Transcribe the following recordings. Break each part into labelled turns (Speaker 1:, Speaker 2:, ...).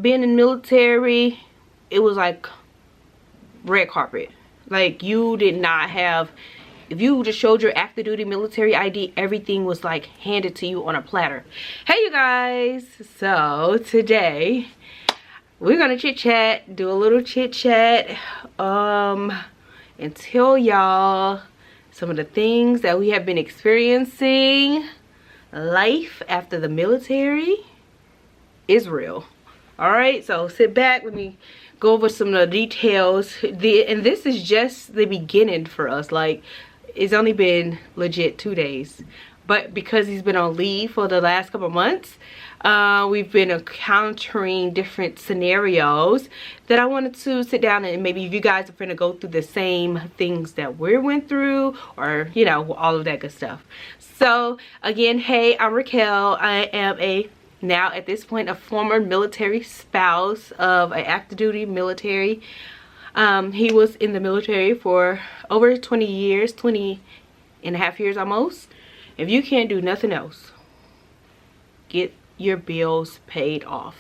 Speaker 1: being in the military, it was like red carpet. Like, you did not have, if you just showed your active duty military ID, everything was like handed to you on a platter. Hey you guys, so today we're gonna chit chat, do a little chit chat, and tell y'all some of the things that we have been experiencing. Life after the military is real. All right, so sit back, let me go over some of the details. And this is just the beginning for us. Like, it's only been legit 2 days, but because he's been on leave for the last couple of months, we've been encountering different scenarios that I wanted to sit down and maybe if you guys are gonna go through the same things that we went through, or you know, all of that good stuff. So again, hey, I'm Raquel. I am now at this point a former military spouse of an active duty military. He was in the military for over 20 years, 20 and a half years almost. If you can't do nothing else, get your bills paid off.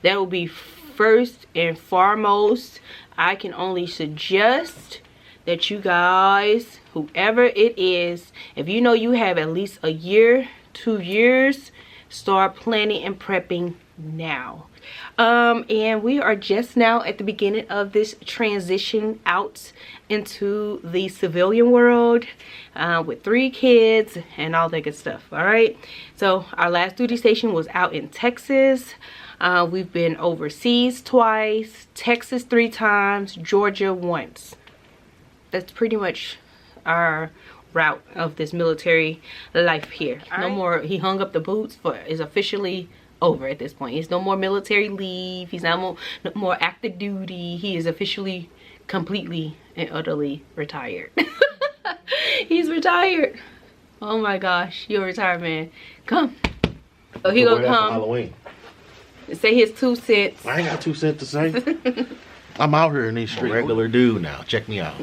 Speaker 1: That will be first and foremost. I can only suggest that you guys, whoever it is, if you know you have at least a year, 2 years, start planning and prepping now. And we are just now at the beginning of this transition out into the civilian world, with 3 kids and all that good stuff. All right, so our last duty station was out in Texas. We've been overseas twice, Texas 3 times, Georgia once. That's pretty much our route of this military life here. No more, he hung up the boots, for is officially over at this point. It's no more military leave. He's no more active duty. He is officially, completely and utterly retired. He's retired. Oh my gosh, you're retired, man. Come. So he gonna come
Speaker 2: Halloween
Speaker 1: and say his 2 cents.
Speaker 2: I ain't got 2 cents to say. I'm out here in these streets. Regular dude now. Check me out.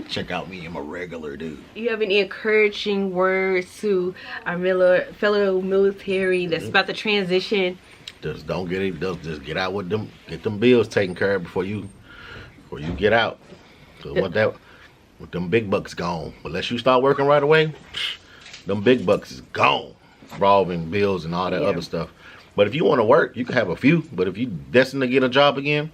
Speaker 2: Check out me. I'm a regular dude.
Speaker 1: You have any encouraging words to our fellow military that's about to transition?
Speaker 2: Just don't get it. Just get out with them. Get them bills taken care of before you get out. So with them big bucks gone. Unless you start working right away, them big bucks is gone. Involving bills and all that other stuff. But if you want to work, you can have a few. But if you destined to get a job again,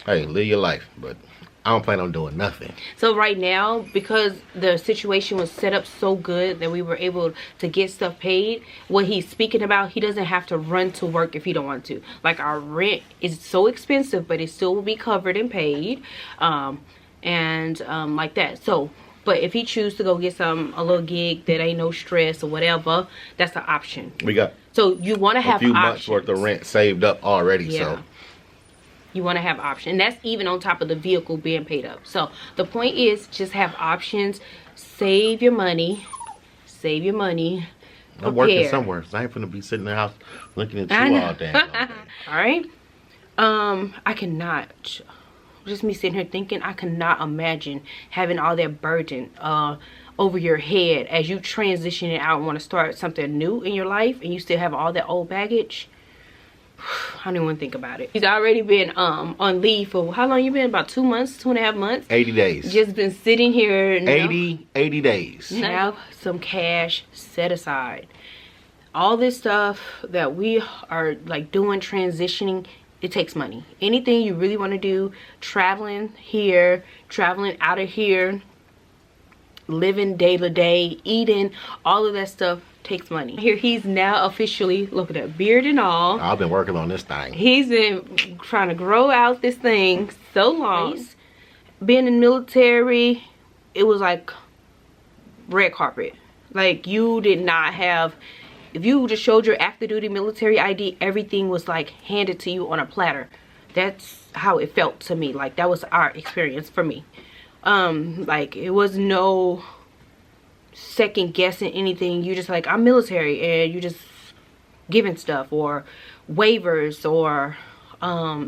Speaker 2: hey, live your life. But I don't plan on doing nothing. So right now, because the situation was set up so good that we were able to get stuff paid, what he's speaking about, he doesn't have to run to work if he don't want to. Like, our rent is so expensive, but it still will be covered and paid, like that. So, but if he choose to go get a little gig that ain't no stress or whatever, that's an option. We got, so you want to have a few months worth of rent saved up already. Yeah. So you want to have options, and that's even on top of the vehicle being paid up. So the point is, just have options. Save your money. Save your money. I'm working somewhere, so I ain't finna be sitting in the house looking at you all day. All right. I cannot. Just me sitting here thinking, I cannot imagine having all that burden over your head as you transition it out and want to start something new in your life, and you still have all that old baggage. I don't even want to think about it. He's already been on leave for, how long you been? About 2 months, 2.5 months? 80 days. Just been sitting here. 80 days. Have some cash set aside. All this stuff that we are like doing, transitioning, it takes money. Anything you really want to do, traveling here, traveling out of here, living day to day, eating, all of that stuff takes money. Here he's now officially, look at that beard and all. I've been working on this thing. He's been trying to grow out this thing so long. Being in the military, it was like red carpet. Like, you did not have, if you just showed your active duty military ID, everything was like handed to you on a platter. That's how it felt to me. Like, that was our experience for me. Like, it was no second guessing anything. You just like, I'm military, and you just giving stuff, or waivers, or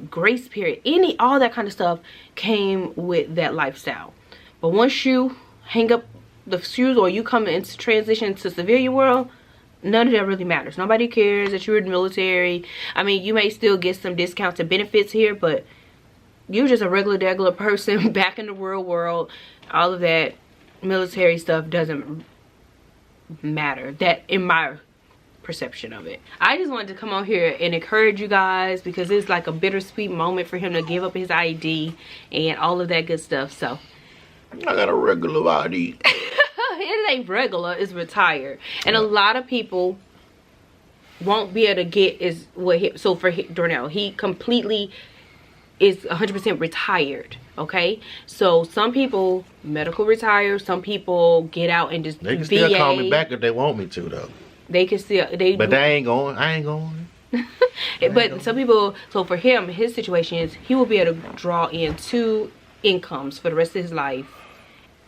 Speaker 2: grace period, all that kind of stuff came with that lifestyle. But once you hang up the shoes, or you come into transition to civilian world,
Speaker 1: none of that really matters. Nobody cares that you're in the military. I mean, you may still get some discounts and benefits here, but you're just a regular person back in the real world. All of that military stuff doesn't matter. That, in my perception of it. I just wanted to come on here and encourage you guys, because it's like a bittersweet moment for him to give up his ID and all of that good stuff. So
Speaker 2: I got a regular ID.
Speaker 1: It ain't regular, it's retired. And a lot of people won't be able to get is what he, so for Darnell, he completely is 100% retired. Okay, so some people medical retire, some people get out and just
Speaker 2: they can still call me back if they want me to, though.
Speaker 1: They can still
Speaker 2: but they ain't going. I ain't going.
Speaker 1: But some people, so for him, his situation is he will be able to draw in 2 incomes for the rest of his life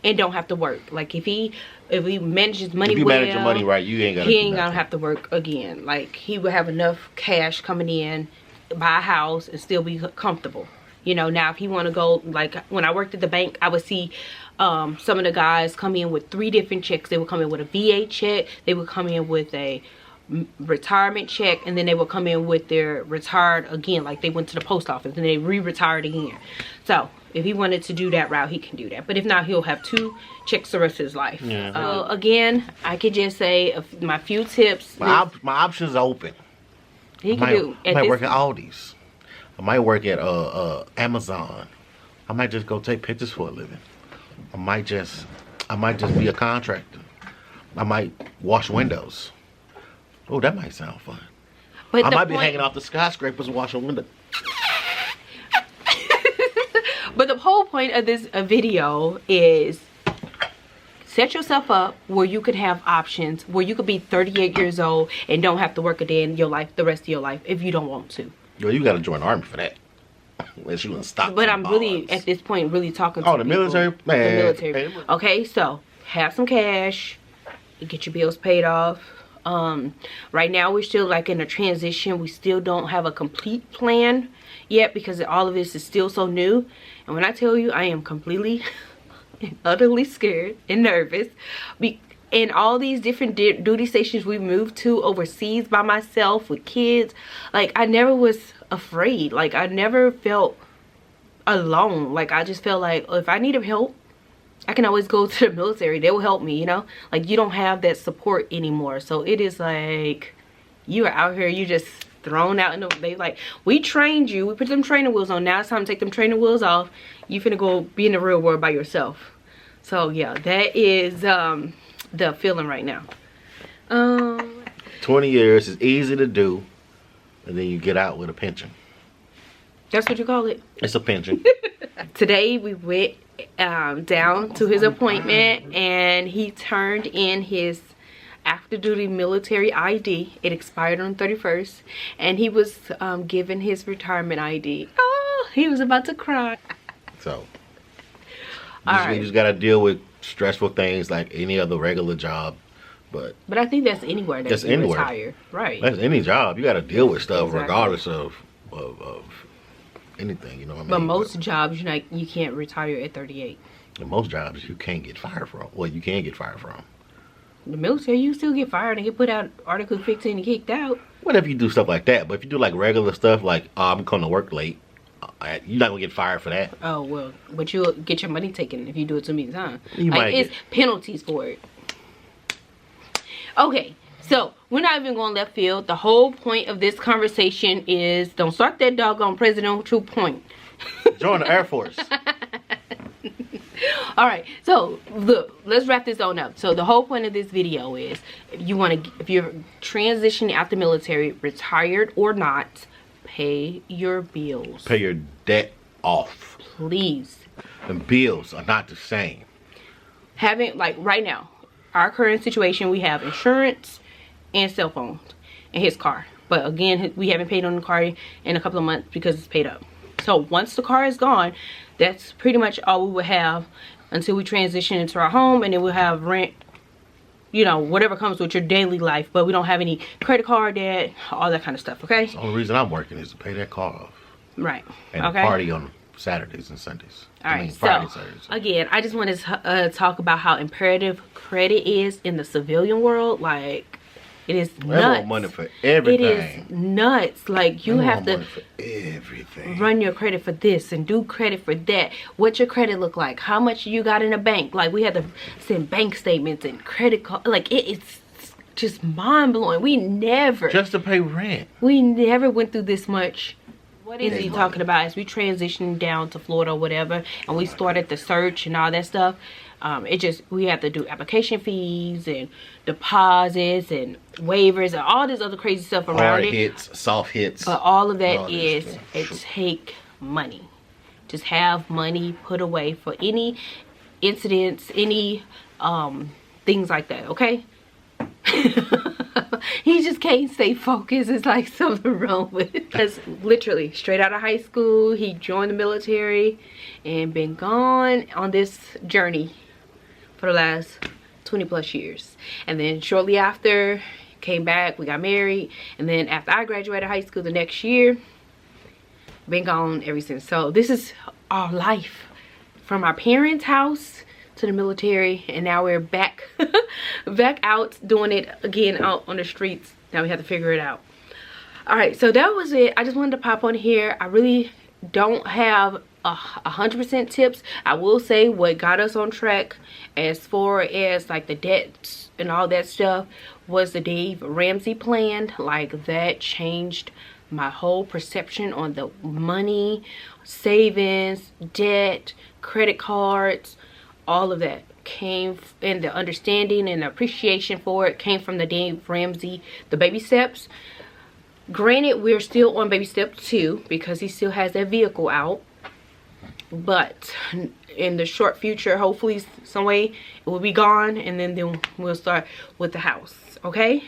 Speaker 1: and don't have to work. Like if he manages money, if you manage your money right, he ain't gonna have to work again. Like he will have enough cash coming in, buy a house, and still be comfortable. You know, now if he want to go, like when I worked at the bank, I would see some of the guys come in with 3 different checks. They would come in with a VA check, they would come in with a retirement check, and then they would come in with their retired again, like they went to the post office and they re-retired again. So if he wanted to do that route, he can do that. But if not, he'll have 2 checks the rest of his life. Yeah. Again, I could just say my few tips.
Speaker 2: My options are open.
Speaker 1: He can do.
Speaker 2: I might work at Aldi's. I might work at Amazon. I might just go take pictures for a living. I might just be a contractor. I might wash windows. Oh, that might sound fun. But I might be hanging off the skyscrapers and washing windows.
Speaker 1: But the whole point of this video is set yourself up where you could have options, where you could be 38 years old and don't have to work a day in your life, the rest of your life, if you don't want to.
Speaker 2: Yo, you got to join the army for that. Unless you want to stop.
Speaker 1: But I'm really, at this point, really talking to
Speaker 2: the military? Man.
Speaker 1: The military. Okay, so have some cash, get your bills paid off. Right now we're still like in a transition. We still don't have a complete plan yet because all of this is still so new. And when I tell you, I am completely and utterly scared and nervous. And all these different duty stations we moved to overseas by myself with kids, like I never was afraid. Like I never felt alone. Like I just felt like if I needed help, I can always go to the military. They will help me, you know? Like you don't have that support anymore. So it is like you are out here, you just thrown out in the, they like, we trained you, we put them training wheels on, now it's time to take them training wheels off. You finna go be in the real world by yourself. So yeah, that is the feeling right now.
Speaker 2: 20 years is easy to do, and then you get out with a pension.
Speaker 1: That's what you call it?
Speaker 2: It's a pension.
Speaker 1: Today we went down to his appointment, and he turned in his active duty military ID. It expired on the 31st, and he was given his retirement ID. Oh, he was about to cry.
Speaker 2: So you just gotta deal with stressful things like any other regular job. But
Speaker 1: I think that's anywhere that's anywhere. Retire. Right.
Speaker 2: That's any job. You gotta deal with stuff regardless of anything, you know what I mean?
Speaker 1: But most jobs, you can't retire at 38.
Speaker 2: And most jobs you can't get fired from. Well, you can get fired from.
Speaker 1: The military, you still get fired and get put out Article 15 and kicked out.
Speaker 2: What if you do stuff like that? But if you do like regular stuff, like I'm coming to work late, you're not gonna get fired for that.
Speaker 1: Oh well, but you'll get your money taken if you do it too many times.
Speaker 2: It's
Speaker 1: penalties for it. Okay, so we're not even going left field. The whole point of this conversation is don't start that doggone presidential point.
Speaker 2: Join the Air Force.
Speaker 1: All right, so look, let's wrap this on up. So the whole point of this video is if you're transitioning out the military, retired or not, pay your bills.
Speaker 2: Pay your debt off.
Speaker 1: Please.
Speaker 2: And bills are not the same.
Speaker 1: Having, like right now, our current situation, we have insurance and cell phones and his car. But again, we haven't paid on the car in a couple of months because it's paid up. So once the car is gone, that's pretty much all we will have until we transition into our home, and then we'll have rent, you know, whatever comes with your daily life. But we don't have any credit card debt, all that kind of stuff, okay?
Speaker 2: The only reason I'm working is to pay that car off.
Speaker 1: Right.
Speaker 2: And to party on Saturdays and Sundays.
Speaker 1: Alright, so again, I just want to talk about how imperative credit is in the civilian world. Like, It is nuts.
Speaker 2: They want money for everything.
Speaker 1: It is nuts. Like, you have to
Speaker 2: for everything.
Speaker 1: Run your credit for this and do credit for that. What your credit look like? How much you got in a bank? Like, we had to send bank statements and credit card. Like, it's just mind blowing. We never
Speaker 2: just to pay rent.
Speaker 1: We never went through this much. What is he talking about? As we transitioned down to Florida or whatever, and we started the search and all that stuff. We have to do application fees and deposits and waivers and all this other crazy stuff around
Speaker 2: Hard hits, soft hits.
Speaker 1: But all of that it take money. Just have money put away for any incidents, any things like that, okay? He just can't stay focused. It's like something wrong with it. Because literally straight out of high school, he joined the military and been gone on this journey for the last 20 plus years. And then shortly after, came back, we got married, and then after I graduated high school the next year, been gone ever since. So this is our life, from our parents' house to the military, and now we're back back out doing it again out on the streets. Now we have to figure it out. All right, so that was it. I just wanted to pop on here. I really don't have 100% tips. I will say what got us on track as far as like the debts and all that stuff was the Dave Ramsey plan. Like, that changed my whole perception on the money, savings, debt, credit cards. All of that came, and the understanding and the appreciation for it came from the Dave Ramsey, the baby steps. Granted, we're still on baby step 2 because he still has that vehicle out, but in the short future, hopefully some way it will be gone, and then we'll start with the house. Okay,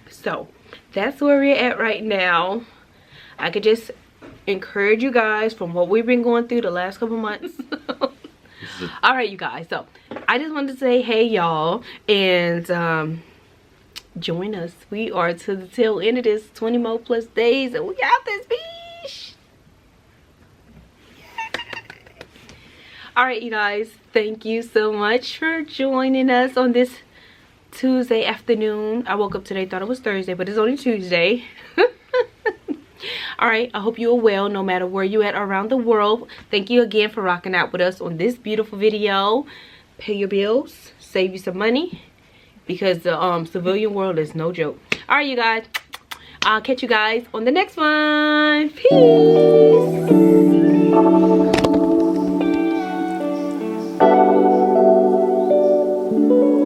Speaker 1: so that's where we're at right now. I could just encourage you guys from what we've been going through the last couple months. All right, you guys, so I just wanted to say hey y'all, and join us. We are to the tail end of this 20 more plus days, and we got this bitch. All right, you guys, thank you so much for joining us on this Tuesday afternoon. I woke up today, thought it was Thursday, but it's only Tuesday. All right, I hope you are well no matter where you at around the world. Thank you again for rocking out with us on this beautiful video. Pay your bills, save you some money, because the civilian world is no joke. All right, you guys, I'll catch you guys on the next one. Peace.